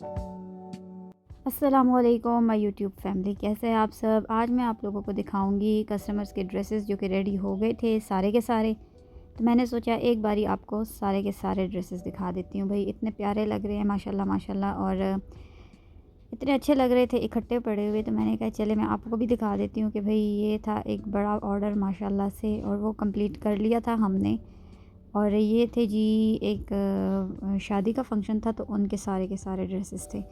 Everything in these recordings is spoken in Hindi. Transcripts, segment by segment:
अस्सलामुअलैकुम माय यूट्यूब फैमिली, कैसे हैं आप सब। आज मैं आप लोगों को दिखाऊंगी कस्टमर्स के ड्रेसेस जो कि रेडी हो गए थे सारे के सारे। तो मैंने सोचा एक बारी आपको सारे के सारे ड्रेसेस दिखा देती हूँ। भाई इतने प्यारे लग रहे हैं माशाल्लाह माशाल्लाह, और इतने अच्छे लग रहे थे इकट्ठे पड़े हुए। तो मैंने कहा चले मैं आपको भी दिखा देती हूँ कि भाई ये था एक बड़ा ऑर्डर माशाल्लाह से, और वो कंप्लीट कर लिया था हमने। और ये थे जी एक शादी का फंक्शन था, तो उनके सारे के सारे ड्रेसेस थे।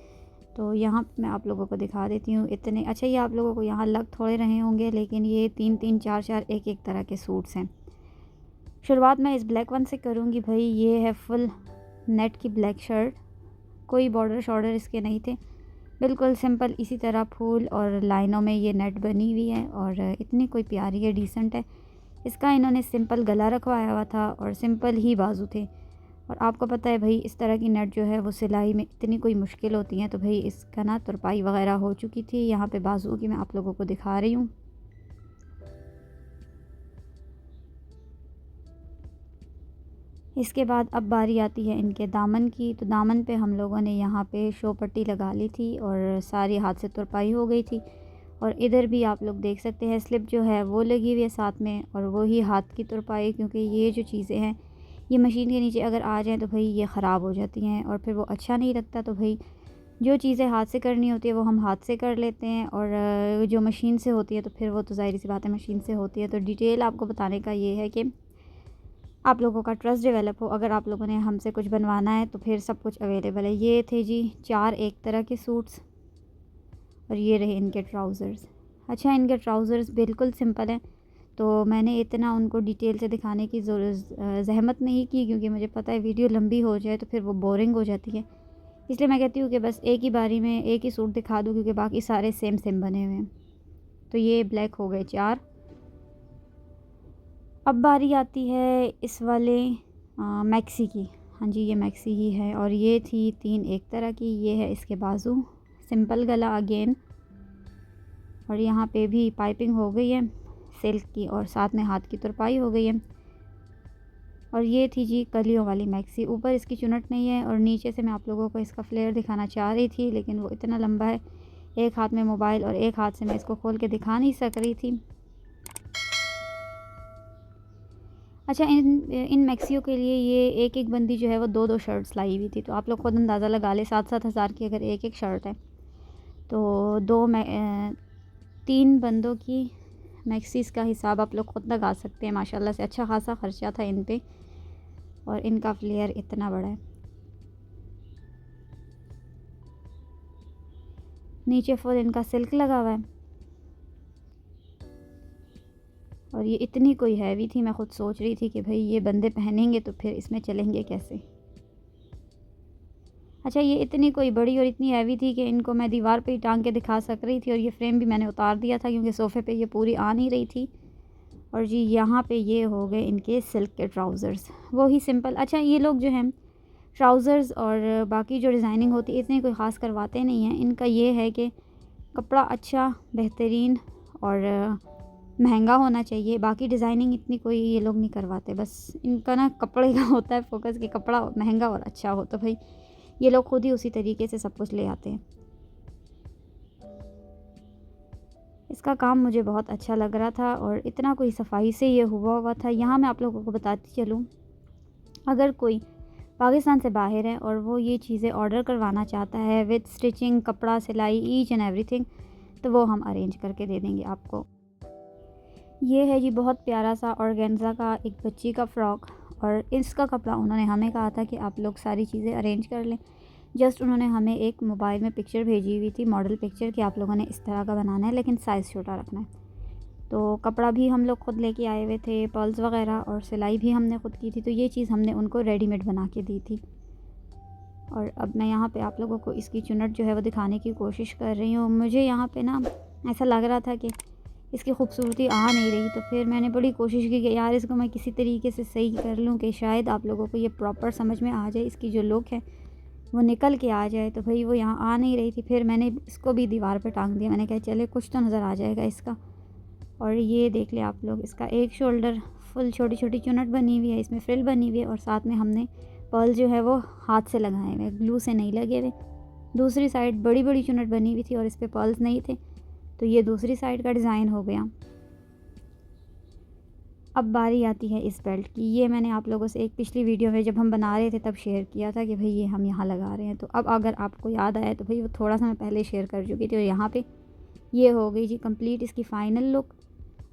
तो यहाँ मैं आप लोगों को दिखा देती हूँ। इतने अच्छा, ये आप लोगों को यहाँ लग थोड़े रहे होंगे, लेकिन ये 3-3 4-4 एक-एक तरह के सूट्स हैं। शुरुआत मैं इस ब्लैक वन से करूँगी। भाई ये है फुल नेट की ब्लैक शर्ट, कोई बॉर्डर शॉर्डर इसके नहीं थे, बिल्कुल सिंपल इसी तरह फूल और लाइनों में ये नेट बनी हुई है, और इतनी कोई प्यारी है, डिसेंट है। इसका इन्होंने सिंपल गला रखवाया हुआ था और सिंपल ही बाजू थे। और आपको पता है भाई इस तरह की नेट जो है वो सिलाई में इतनी कोई मुश्किल होती है। तो भाई इसका ना तुरपाई वगैरह हो चुकी थी। यहाँ पे बाजू की मैं आप लोगों को दिखा रही हूँ। इसके बाद अब बारी आती है इनके दामन की। तो दामन पे हम लोगों ने यहाँ पे शो पट्टी लगा ली थी और सारी हाथ से तुरपाई हो गई थी। और इधर भी आप लोग देख सकते हैं स्लिप जो है वो लगी हुई है साथ में, और वो ही हाथ की तुरपाई, क्योंकि ये जो चीज़ें हैं ये मशीन के नीचे अगर आ जाएँ तो भाई ये ख़राब हो जाती हैं और फिर वो अच्छा नहीं लगता। तो भाई जो चीज़ें हाथ से करनी होती है वो हम हाथ से कर लेते हैं, और जो मशीन से होती है तो फिर वो तो ज़ाहिर सी बात है मशीन से होती है। तो डिटेल आपको बताने का ये है कि आप लोगों का ट्रस्ट डेवलप हो। अगर आप लोगों ने हमसे कुछ बनवाना है तो फिर सब कुछ अवेलेबल है। ये थे जी 4 एक तरह के सूट्स, और ये रहे इनके ट्राउज़र्स। अच्छा, इनके ट्राउज़र्स बिल्कुल सिंपल हैं, तो मैंने इतना उनको डिटेल से दिखाने की ज़हमत नहीं की, क्योंकि मुझे पता है वीडियो लंबी हो जाए तो फिर वो बोरिंग हो जाती है। इसलिए मैं कहती हूँ कि बस एक ही बारी में एक ही सूट दिखा दूँ, क्योंकि बाकी सारे सेम सेम बने हुए हैं। तो ये ब्लैक हो गए 4। अब बारी आती है इस वाले मैक्सी की। हाँ जी, ये मैक्सी ही है, और ये थी 3 एक तरह की। ये है इसके बाजू, सिंपल गला अगेन, और यहाँ पे भी पाइपिंग हो गई है सिल्क की, और साथ में हाथ की तुरपाई हो गई है। और ये थी जी कलियों वाली मैक्सी। ऊपर इसकी चुनट नहीं है, और नीचे से मैं आप लोगों को इसका फ्लेयर दिखाना चाह रही थी, लेकिन वो इतना लंबा है, एक हाथ में मोबाइल और एक हाथ से मैं इसको खोल के दिखा नहीं सक रही थी। अच्छा, इन मैक्सियों के लिए ये एक एक बंदी जो है वो 2-2 शर्ट्स लाई हुई थी। तो आप लोग खुद अंदाज़ा लगा ले, 7-7 हज़ार की अगर एक एक शर्ट है तो 3 बंदों की मैक्सीज़ का हिसाब आप लोग खुद लगा सकते हैं। माशाल्लाह से अच्छा खासा ख़र्चा था इन पे, और इनका फ्लेयर इतना बड़ा है। नीचे फुल इनका सिल्क लगा हुआ है, और ये इतनी कोई हैवी थी, मैं ख़ुद सोच रही थी कि भाई ये बंदे पहनेंगे तो फिर इसमें चलेंगे कैसे। अच्छा, ये इतनी कोई बड़ी और इतनी हैवी थी कि इनको मैं दीवार पे ही टांग के दिखा सक रही थी, और ये फ्रेम भी मैंने उतार दिया था क्योंकि सोफ़े पे ये पूरी आ नहीं रही थी। और जी यहाँ पे ये हो गए इनके सिल्क के ट्राउज़र्स, वो ही सिंपल। अच्छा, ये लोग जो हैं ट्राउज़र्स और बाकी जो डिज़ाइनिंग होती है इतनी कोई ख़ास करवाते नहीं हैं। इनका ये है कि कपड़ा अच्छा, बेहतरीन और महंगा होना चाहिए। बाकी डिज़ाइनिंग इतनी कोई ये लोग नहीं करवाते, बस इनका ना कपड़े का होता है फोकस कि कपड़ा महंगा और अच्छा हो। तो भाई ये लोग खुद ही उसी तरीके से सब कुछ ले आते हैं। इसका काम मुझे बहुत अच्छा लग रहा था, और इतना कोई सफाई से ये हुआ हुआ था। यहाँ मैं आप लोगों को बताती चलूँ, अगर कोई पाकिस्तान से बाहर है और वो ये चीज़ें ऑर्डर करवाना चाहता है विद स्टिचिंग, कपड़ा, सिलाई, ईच एंड एवरीथिंग, तो वो हम अरेंज करके दे देंगे आपको। ये है जी बहुत प्यारा सा ऑर्गेन्जा का एक बच्ची का फ़्रॉक, और इसका कपड़ा उन्होंने हमें कहा था कि आप लोग सारी चीज़ें अरेंज कर लें। जस्ट उन्होंने हमें एक मोबाइल में पिक्चर भेजी हुई थी, मॉडल पिक्चर, कि आप लोगों ने इस तरह का बनाना है लेकिन साइज़ छोटा रखना है। तो कपड़ा भी हम लोग ख़ुद लेके आए हुए थे, पर्ल्स वगैरह, और सिलाई भी हमने ख़ुद की थी। तो ये चीज़ हमने उनको रेडीमेड बना के दी थी। और अब मैं यहाँ पे आप लोगों को इसकी चुनट जो है वो दिखाने की कोशिश कर रही हूँ। मुझे यहाँ पे ना ऐसा लग रहा था कि इसकी खूबसूरती आ नहीं रही, तो फिर मैंने बड़ी कोशिश की कि यार इसको मैं किसी तरीके से सही कर लूँ कि शायद आप लोगों को ये प्रॉपर समझ में आ जाए, इसकी जो लुक है वो निकल के आ जाए। तो भाई वो यहाँ आ नहीं रही थी, फिर मैंने इसको भी दीवार पे टांग दिया। मैंने कहा चले कुछ तो नज़र आ जाएगा इसका। और ये देख ले आप लोग, इसका एक शोल्डर फुल छोटी छोटी चुनट बनी हुई है, इसमें फ्रिल बनी हुई है, और साथ में हमने पर्ल जो है वो हाथ से लगाए हुए, ग्लू से नहीं लगे हुए। दूसरी साइड बड़ी बड़ी चुन्नट बनी हुई थी और इस पे पर्ल्स नहीं थे, तो ये दूसरी साइड का डिज़ाइन हो गया। अब बारी आती है इस बेल्ट की। ये मैंने आप लोगों से एक पिछली वीडियो में जब हम बना रहे थे तब शेयर किया था कि भाई ये हम यहाँ लगा रहे हैं। तो अब अगर आपको याद आया तो भाई वो थोड़ा सा मैं पहले शेयर कर चुकी थी। और यहाँ पे ये हो गई जी कंप्लीट इसकी फ़ाइनल लुक।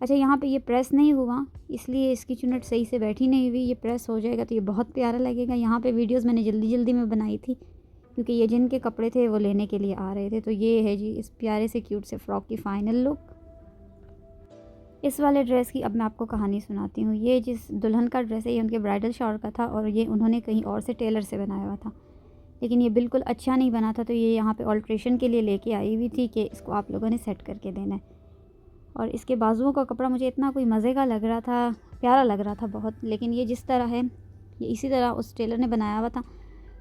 अच्छा, यहाँ पे ये प्रेस नहीं हुआ, इसलिए इसकी चुन्नट सही से बैठी नहीं हुई। ये प्रेस हो जाएगा तो ये बहुत प्यारा लगेगा। यहाँ पे वीडियोस मैंने जल्दी जल्दी में बनाई थी क्योंकि ये जिनके कपड़े थे वो लेने के लिए आ रहे थे। तो ये है जी इस प्यारे से क्यूट से फ़्रॉक की फ़ाइनल लुक। इस वाले ड्रेस की अब मैं आपको कहानी सुनाती हूँ। ये जिस दुल्हन का ड्रेस है ये उनके ब्राइडल शावर का था और ये उन्होंने कहीं और से टेलर से बनाया हुआ था, लेकिन ये बिल्कुल अच्छा नहीं बना था। तो ये यहाँ पे ऑल्ट्रेशन के लिए लेके आई हुई थी कि इसको आप लोगों ने सेट करके देना है। और इसके बाजुओं का कपड़ा मुझे इतना कोई मज़े का लग रहा था, प्यारा लग रहा था बहुत, लेकिन ये जिस तरह है ये इसी तरह उस टेलर ने बनाया हुआ था।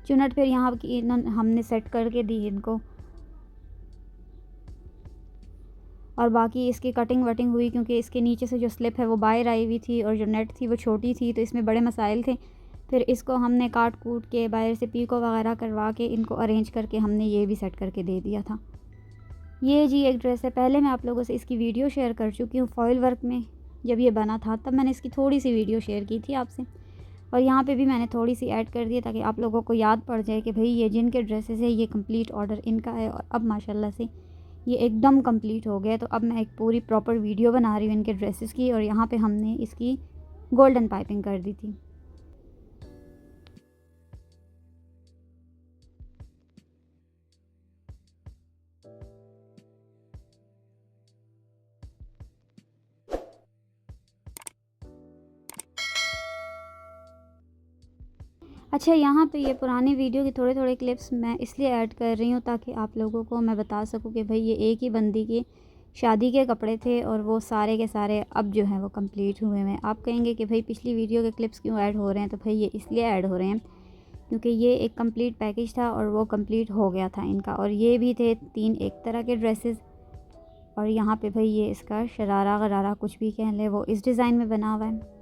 चुन्नट फिर यहाँ की हमने सेट करके दी इनको, और बाकी इसकी कटिंग वटिंग हुई क्योंकि इसके नीचे से जो स्लिप है वो बाहर आई हुई थी और जो नेट थी वो छोटी थी, तो इसमें बड़े मसाइल थे। फिर इसको हमने काट कूट के बाहर से पीको वगैरह करवा के इनको अरेंज करके हमने ये भी सेट करके दे दिया था। ये जी एक ड्रेस है, पहले मैं आप लोगों से इसकी वीडियो शेयर कर चुकी हूँ फॉइल वर्क में। जब ये बना था तब मैंने इसकी थोड़ी सी वीडियो शेयर की थी आपसे, और यहाँ पे भी मैंने थोड़ी सी ऐड कर दी ताकि आप लोगों को याद पड़ जाए कि भाई ये जिनके ड्रेसेस है ये कंप्लीट ऑर्डर इनका है। और अब माशाल्लाह से ये एकदम कंप्लीट हो गया। तो अब मैं एक पूरी प्रॉपर वीडियो बना रही हूँ इनके ड्रेसेस की, और यहाँ पे हमने इसकी गोल्डन पाइपिंग कर दी थी। अच्छा, यहाँ पे ये पुरानी वीडियो की थोड़े थोड़े क्लिप्स मैं इसलिए ऐड कर रही हूँ ताकि आप लोगों को मैं बता सकूँ कि भाई ये एक ही बंदी के शादी के कपड़े थे और वो सारे के सारे अब जो हैं वो कंप्लीट हुए हैं। आप कहेंगे कि भाई पिछली वीडियो के क्लिप्स क्यों ऐड हो रहे हैं, तो भाई ये इसलिए ऐड हो रहे हैं क्योंकि ये एक कंप्लीट पैकेज था और वो कंप्लीट हो गया था इनका। और ये भी थे 3 एक तरह के ड्रेसेस, और यहाँ पे भाई ये इसका शरारा गरारा कुछ भी कह लें वो इस डिज़ाइन में बना हुआ है।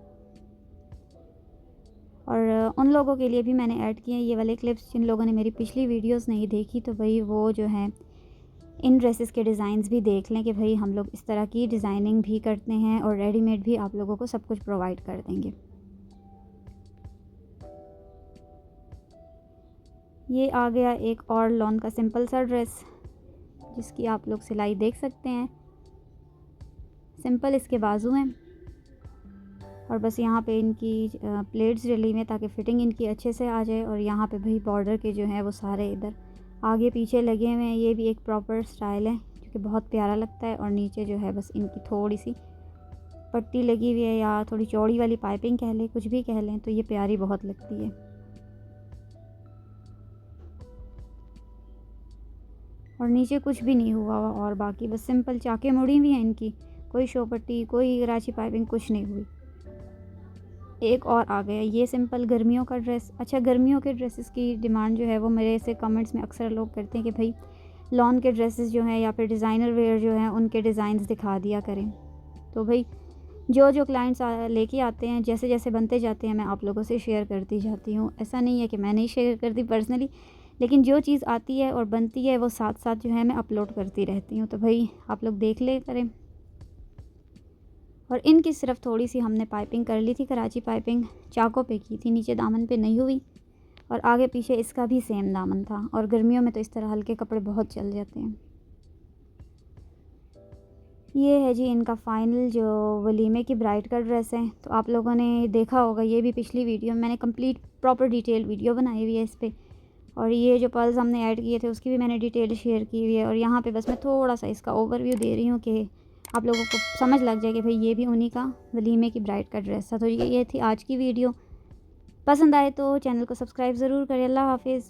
और उन लोगों के लिए भी मैंने ऐड किए हैं ये वाले क्लिप्स जिन लोगों ने मेरी पिछली वीडियोस नहीं देखी, तो भाई वो जो है इन ड्रेसेस के डिज़ाइंस भी देख लें कि भाई हम लोग इस तरह की डिज़ाइनिंग भी करते हैं और रेडीमेड भी आप लोगों को सब कुछ प्रोवाइड कर देंगे। ये आ गया एक और लॉन का सिंपल सा ड्रेस जिसकी आप लोग सिलाई देख सकते हैं। सिंपल इसके बाजू हैं और बस यहाँ पे इनकी प्लेट्स डली हुई हैं ताकि फ़िटिंग इनकी अच्छे से आ जाए। और यहाँ पे भाई बॉर्डर के जो हैं वो सारे इधर आगे पीछे लगे हुए हैं। ये भी एक प्रॉपर स्टाइल है जो कि बहुत प्यारा लगता है। और नीचे जो है बस इनकी थोड़ी सी पट्टी लगी हुई है या थोड़ी चौड़ी वाली पाइपिंग कह लें, कुछ भी कह लें, तो ये प्यारी बहुत लगती है। और नीचे कुछ भी नहीं हुआ और बाकी बस सिंपल चाके मुड़ी हुई हैं इनकी, कोई शो पट्टी कोई कराची पाइपिंग कुछ नहीं हुई। एक और आ गया ये सिंपल गर्मियों का ड्रेस। अच्छा, गर्मियों के ड्रेसेस की डिमांड जो है वो मेरे से कमेंट्स में अक्सर लोग करते हैं कि भाई लॉन के ड्रेसेस जो हैं या फिर डिज़ाइनर वेयर जो हैं उनके डिज़ाइंस दिखा दिया करें। तो भाई जो क्लाइंट्स लेके आते हैं जैसे जैसे बनते जाते हैं मैं आप लोगों से शेयर करती जाती हूँ। ऐसा नहीं है कि मैं नहीं शेयर करती पर्सनली, लेकिन जो चीज़ आती है और बनती है वो साथ साथ जो है मैं अपलोड करती रहती हूँ। तो भाई आप लोग देख ले करें। और इनकी सिर्फ थोड़ी सी हमने पाइपिंग कर ली थी, कराची पाइपिंग चाकों पे की थी, नीचे दामन पे नहीं हुई। और आगे पीछे इसका भी सेम दामन था। और गर्मियों में तो इस तरह हल्के कपड़े बहुत चल जाते हैं। ये है जी इनका फ़ाइनल जो वलीमे की ब्राइड का ड्रेस है। तो आप लोगों ने देखा होगा ये भी पिछली वीडियो में मैंने कंप्लीट प्रॉपर डिटेल वीडियो बनाई हुई है इस पर। और ये जो पर्ल्स हमने ऐड किए थे उसकी भी मैंने डिटेल शेयर की हुई है। और यहाँ पे बस मैं थोड़ा सा इसका ओवरव्यू दे रही हूँ कि आप लोगों को समझ लग जाए कि भाई ये भी उन्हीं का वलीमे की ब्राइड का ड्रेस था। तो ये थी आज की वीडियो। पसंद आए तो चैनल को सब्सक्राइब ज़रूर करें। अल्लाह हाफिज़।